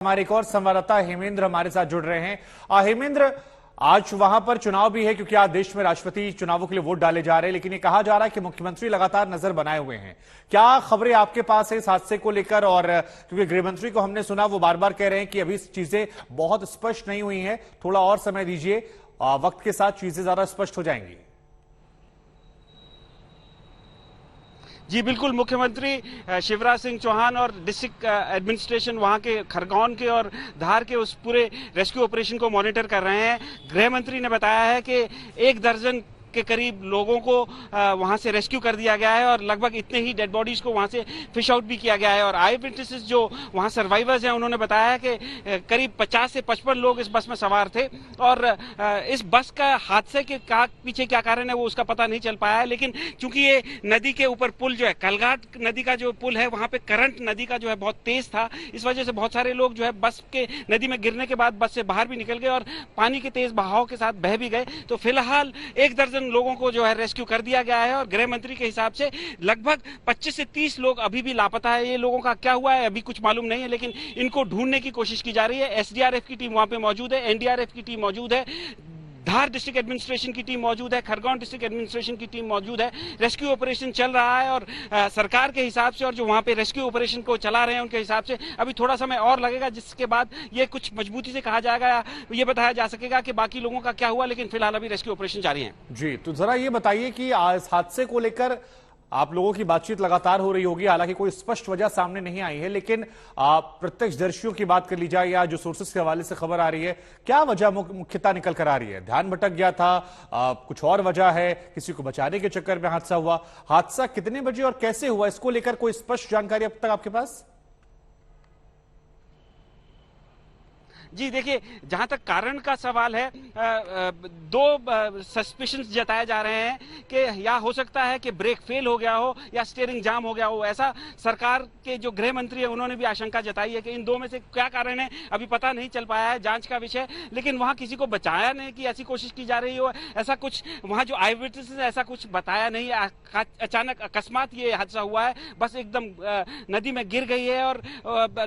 हमारे एक और संवाददाता हेमेंद्र हमारे साथ जुड़ रहे हैं। हेमेंद्र, आज वहां पर चुनाव भी है क्योंकि आज देश में राष्ट्रपति चुनावों के लिए वोट डाले जा रहे हैं, लेकिन ये कहा जा रहा है कि मुख्यमंत्री लगातार नजर बनाए हुए हैं। क्या खबरें आपके पास है इस हादसे को लेकर? और क्योंकि गृहमंत्री को हमने सुना वो बार बार कह रहे हैं कि अभी चीजें बहुत स्पष्ट नहीं हुई हैं, थोड़ा और समय दीजिए, वक्त के साथ चीजें ज्यादा स्पष्ट हो जाएंगी। जी बिल्कुल, मुख्यमंत्री शिवराज सिंह चौहान और डिस्ट्रिक्ट एडमिनिस्ट्रेशन वहां के खरगोन के और धार के उस पूरे रेस्क्यू ऑपरेशन को मॉनिटर कर रहे हैं। गृह मंत्री ने बताया है कि 1 दर्जन के करीब लोगों को वहां से रेस्क्यू कर दिया गया है और लगभग इतने ही डेड बॉडीज को वहां से फिश आउट भी किया गया है। और आई विटनेसेस जो वहां सर्वाइवर्स हैं उन्होंने बताया है कि करीब 50 से 55 लोग इस बस में सवार थे और इस बस का हादसे के पीछे क्या कारण है वो उसका पता नहीं चल पाया है। लेकिन चूंकि ये नदी के ऊपर पुल जो है, कलघाट नदी का जो पुल है, वहां पे करंट नदी का जो है बहुत तेज था, इस वजह से बहुत सारे लोग जो है बस के नदी में गिरने के बाद बस से बाहर भी निकल गए और पानी के तेज बहाव के साथ बह भी गए। तो फिलहाल 1 दर्जन लोगों को जो है रेस्क्यू कर दिया गया है और गृह मंत्री के हिसाब से लगभग 25 से 30 लोग अभी भी लापता है। ये लोगों का क्या हुआ है अभी कुछ मालूम नहीं है, लेकिन इनको ढूंढने की कोशिश की जा रही है। एसडीआरएफ की टीम वहां पे मौजूद है, एनडीआरएफ की टीम मौजूद है, धार डिस्ट्रिक्ट एडमिनिस्ट्रेशन की टीम मौजूद है, खरगोन डिस्ट्रिक्ट एडमिनिस्ट्रेशन की टीम मौजूद है। रेस्क्यू ऑपरेशन चल रहा है और सरकार के हिसाब से और जो वहां पे रेस्क्यू ऑपरेशन को चला रहे हैं उनके हिसाब से अभी थोड़ा समय और लगेगा, जिसके बाद ये कुछ मजबूती से कहा जाएगा, ये बताया जा सकेगा कि बाकी लोगों का क्या हुआ। लेकिन फिलहाल अभी रेस्क्यू ऑपरेशन जारी है। जी, तो जरा ये बताइए कि इस हादसे को लेकर आप लोगों की बातचीत लगातार हो रही होगी, हालांकि कोई स्पष्ट वजह सामने नहीं आई है, लेकिन प्रत्यक्षदर्शियों की बात कर ली जाए या जो सोर्सेस के हवाले से खबर आ रही है, क्या वजह मुख्यतः निकल कर आ रही है? ध्यान भटक गया था, कुछ और वजह है, किसी को बचाने के चक्कर में हादसा हुआ? हादसा कितने बजे और कैसे हुआ, इसको लेकर कोई स्पष्ट जानकारी अब तक आपके पास? जी देखिए, जहां तक कारण का सवाल है, 2 सस्पिशंस जताए जा रहे हैं कि या हो सकता है कि ब्रेक फेल हो गया हो या स्टीयरिंग जाम हो गया हो। ऐसा सरकार के जो गृह मंत्री है उन्होंने भी आशंका जताई है कि इन 2 में से क्या कारण है अभी पता नहीं चल पाया है, जांच का विषय। लेकिन वहां किसी को बचाया नहीं की ऐसी कोशिश की जा रही हो, ऐसा कुछ वहां जो आई विटनेसेस ऐसा कुछ बताया नहीं। अचानक अकस्मात ये हादसा हुआ है, बस एकदम नदी में गिर गई है और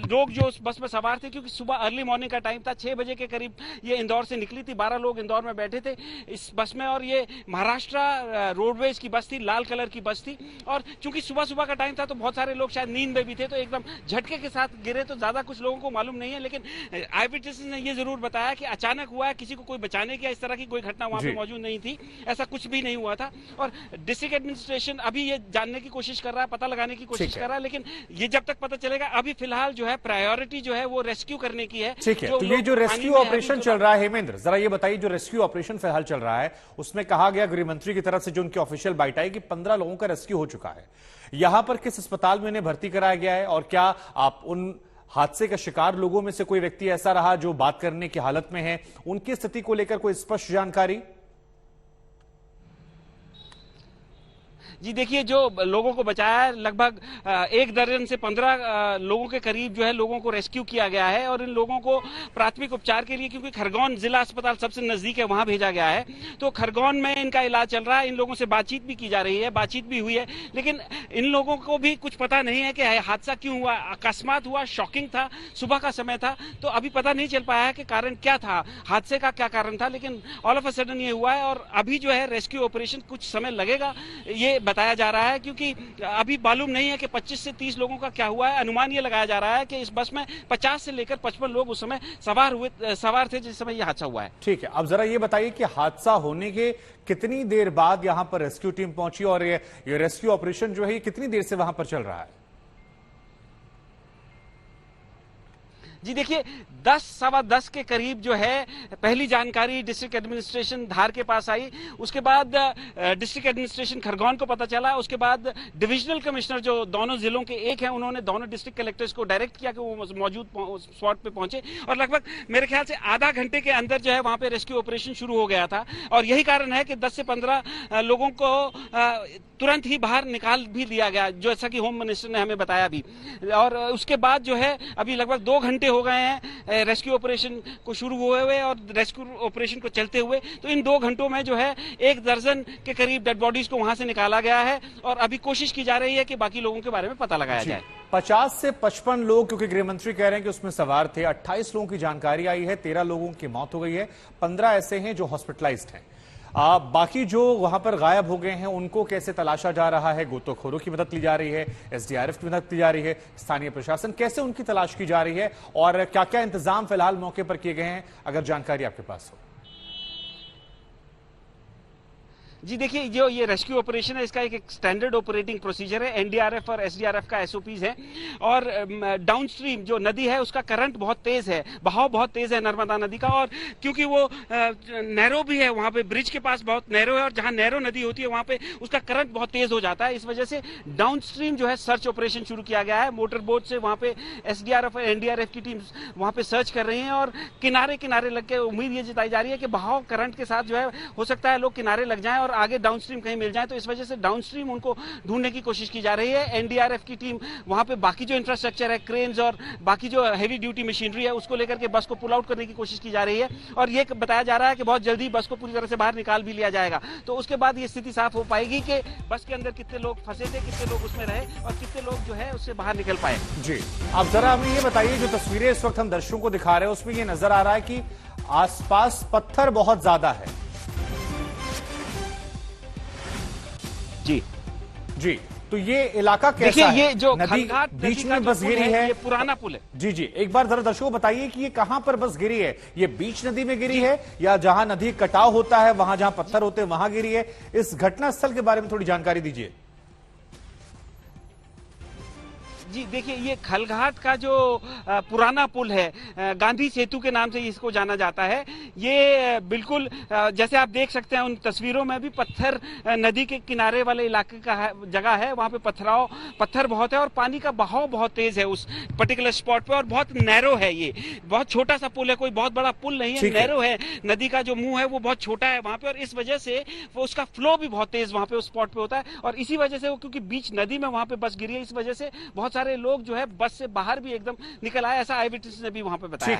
लोग जो उस बस में सवार थे, क्योंकि सुबह अर्ली मॉर्निंग का टाइम था, 6 बजे के करीब ये इंदौर से निकली थी, 12 लोग इंदौर में बैठे थे इस बस में और ये महाराष्ट्र रोडवेज की बस थी, लाल कलर की बस थी। और चूंकि सुबह सुबह का टाइम था तो बहुत सारे लोग शायद नींद में भी थे, तो एकदम झटके के साथ गिरे, तो ज्यादा कुछ लोगों को मालूम नहीं है। लेकिन आई विटनेसेस ने ये जरूर बताया कि अचानक हुआ है, किसी को कोई बचाने की इस तरह की कोई घटना वहां पे मौजूद नहीं थी, ऐसा कुछ भी नहीं हुआ था। और डिस्ट्रिक्ट एडमिनिस्ट्रेशन अभी ये जानने की कोशिश कर रहा है, पता लगाने की कोशिश कर रहा है, लेकिन ये जब तक पता चलेगा, अभी फिलहाल जो है प्रायोरिटी जो है वो रेस्क्यू करने की है। ठीक है, तो ये जो रेस्क्यू ऑपरेशन चल रहा है, हेमेंद्र जरा ये बताइए, जो रेस्क्यू ऑपरेशन फिलहाल चल रहा है उसमें कहा गया गृह मंत्री की तरफ से, जो उनकी ऑफिशियल बाइट आई, कि 15 लोगों का रेस्क्यू हो चुका है। यहां पर किस अस्पताल में उन्हें भर्ती कराया गया है और क्या आप उन हादसे का शिकार लोगों में से कोई व्यक्ति ऐसा रहा जो बात करने की हालत में है, उनकी स्थिति को लेकर कोई स्पष्ट जानकारी? जी देखिए, जो लोगों को बचाया है लगभग 1 दर्जन से 15 लोगों के करीब जो है लोगों को रेस्क्यू किया गया है और इन लोगों को प्राथमिक उपचार के लिए, क्योंकि खरगोन जिला अस्पताल सबसे नजदीक है, वहां भेजा गया है। तो खरगोन में इनका इलाज चल रहा है। इन लोगों से बातचीत भी की जा रही है, बातचीत भी हुई है, लेकिन इन लोगों को भी कुछ पता नहीं है कि हादसा क्यों हुआ, अकस्मात हुआ, शॉकिंग था, सुबह का समय था, तो अभी पता नहीं चल पाया है कि कारण क्या था, हादसे का क्या कारण था। लेकिन ऑल ऑफ अ सडन ये हुआ है और अभी जो है रेस्क्यू ऑपरेशन कुछ समय लगेगा ये बताया जा रहा है, क्योंकि अभी मालूम नहीं है कि 25 से 30 लोगों का क्या हुआ है। अनुमान ये लगाया जा रहा है कि इस बस में 50 से लेकर 55 लोग उस समय सवार थे जिस समय ये हादसा हुआ है। ठीक है, अब जरा ये बताइए कि हादसा होने के कितनी देर बाद यहां पर रेस्क्यू टीम पहुंची और ये रेस्क्यू ऑपरेशन जो है ये कितनी देर से वहां पर चल रहा है? जी देखिए, 10 सवा 10 के करीब जो है पहली जानकारी डिस्ट्रिक्ट एडमिनिस्ट्रेशन धार के पास आई, उसके बाद डिस्ट्रिक्ट एडमिनिस्ट्रेशन खरगोन को पता चला, उसके बाद डिविजनल कमिश्नर जो दोनों जिलों के एक हैं उन्होंने दोनों डिस्ट्रिक्ट कलेक्टर्स को डायरेक्ट किया कि वो मौजूद स्पॉट पे पहुंचे और लगभग मेरे ख्याल से आधा घंटे के अंदर जो है वहां पे रेस्क्यू ऑपरेशन शुरू हो गया था। और यही कारण है कि 10 से 15 लोगों को तुरंत ही बाहर निकाल भी लिया गया, जैसा कि होम मिनिस्टर ने हमें बताया भी। और उसके बाद जो है अभी लगभग 2 घंटे हो गए हैं रेस्क्यू ऑपरेशन को शुरू हुए हुए और रेस्क्यू ऑपरेशन को चलते हुए। तो इन 2 घंटों में जो है 1 दर्जन के करीब डेड बॉडीज को वहां से निकाला गया है और अभी कोशिश की जा रही है कि बाकी लोगों के बारे में पता लगाया जाए। 50 से 55 लोग, क्योंकि गृह मंत्री कह रहे हैं कि उसमें सवार थे। 28 लोगों की जानकारी आई है, 13 लोगों की मौत हो गई है, 15 ऐसे हैं जो हॉस्पिटलाइज्ड हैं। बाकी जो वहां पर गायब हो गए हैं उनको कैसे तलाशा जा रहा है? गोताखोरों की मदद ली जा रही है, एसडीआरएफ की मदद ली जा रही है, स्थानीय प्रशासन कैसे उनकी तलाश की जा रही है और क्या क्या इंतजाम फिलहाल मौके पर किए गए हैं, अगर जानकारी आपके पास हो? जी देखिए, जो ये रेस्क्यू ऑपरेशन है इसका एक स्टैंडर्ड ऑपरेटिंग प्रोसीजर है। एनडीआरएफ और एसडीआरएफ का एसओपीज है और डाउनस्ट्रीम जो नदी है उसका करंट बहुत तेज है, बहाव बहुत तेज है नर्मदा नदी का। और क्योंकि वो नैरो भी है, वहां पे ब्रिज के पास बहुत नैरो है और जहां नैरो नदी होती है वहां पे उसका करंट बहुत तेज हो जाता है। इस वजह से डाउनस्ट्रीम जो है सर्च ऑपरेशन शुरू किया गया है। मोटर बोट से वहां पे एसडीआरएफ और एनडीआरएफ की टीम वहां पे सर्च कर रही है और किनारे किनारे लग के उम्मीद ये जताई जा रही है कि बहाव करंट के साथ जो है हो सकता है लोग किनारे लग जाएं और आगे डाउनस्ट्रीम कहीं मिल जाए। तो इस वजह से डाउनस्ट्रीम उनको ढूंढने की कोशिश की जा रही है। एनडीआरएफ की टीम वहां पे बाकी जो इंफ्रास्ट्रक्चर है, क्रेन्स और बाकी जो हैवी ड्यूटी मशीनरी है उसको लेकर के बस को पुल आउट करने की कोशिश की जा रही है और ये बताया जा रहा है कि बहुत जल्दी बस को पूरी तरह से बाहर निकाल भी लिया जाएगा। तो उसके बाद ये स्थिति साफ हो पाएगी कि बस के अंदर कितने लोग फंसे थे, कितने लोग उसमें रहे और कितने लोग जो है उससे बाहर निकल पाए। जी, आप जरा हमें ये बताइए, जो तस्वीरें इस वक्त हम दर्शकों को दिखा रहे हैं उसमें ये नजर आ रहा है कि आसपास पत्थर बहुत ज्यादा है। जी जी, तो ये इलाका कैसा है? ये जो नदी बीच में बस गिरी है, ये पुराना पुल है। जी जी, एक बार जरा दर्शकों बताइए कि ये कहां पर बस गिरी है? ये बीच नदी में गिरी है या जहां नदी कटाव होता है वहां जहां पत्थर होते हैं वहां गिरी है? इस घटना स्थल के बारे में थोड़ी जानकारी दीजिए। जी देखिए, ये खलघाट का जो पुराना पुल है, गांधी सेतु के नाम से इसको जाना जाता है। ये बिल्कुल जैसे आप देख सकते हैं उन तस्वीरों में भी पत्थर नदी के किनारे वाले इलाके का जगह है, वहां पे पत्थर बहुत है और पानी का बहाव बहुत तेज है उस पर्टिकुलर स्पॉट पे और बहुत नैरो है। ये बहुत छोटा सा पुल है, कोई बहुत बड़ा पुल नहीं है, नैरो है। नदी का जो मुंह है वो बहुत छोटा है वहां पे और इस वजह से वो उसका फ्लो भी बहुत तेज वहां पे उस स्पॉट पे होता है और इसी वजह से वो, क्योंकि बीच नदी में वहां पे बस गिरी है, इस वजह से बहुत सारे लोग जो है बस से बाहर भी एकदम निकल आए, ऐसा आई विटनेस ने भी वहां पे बताया।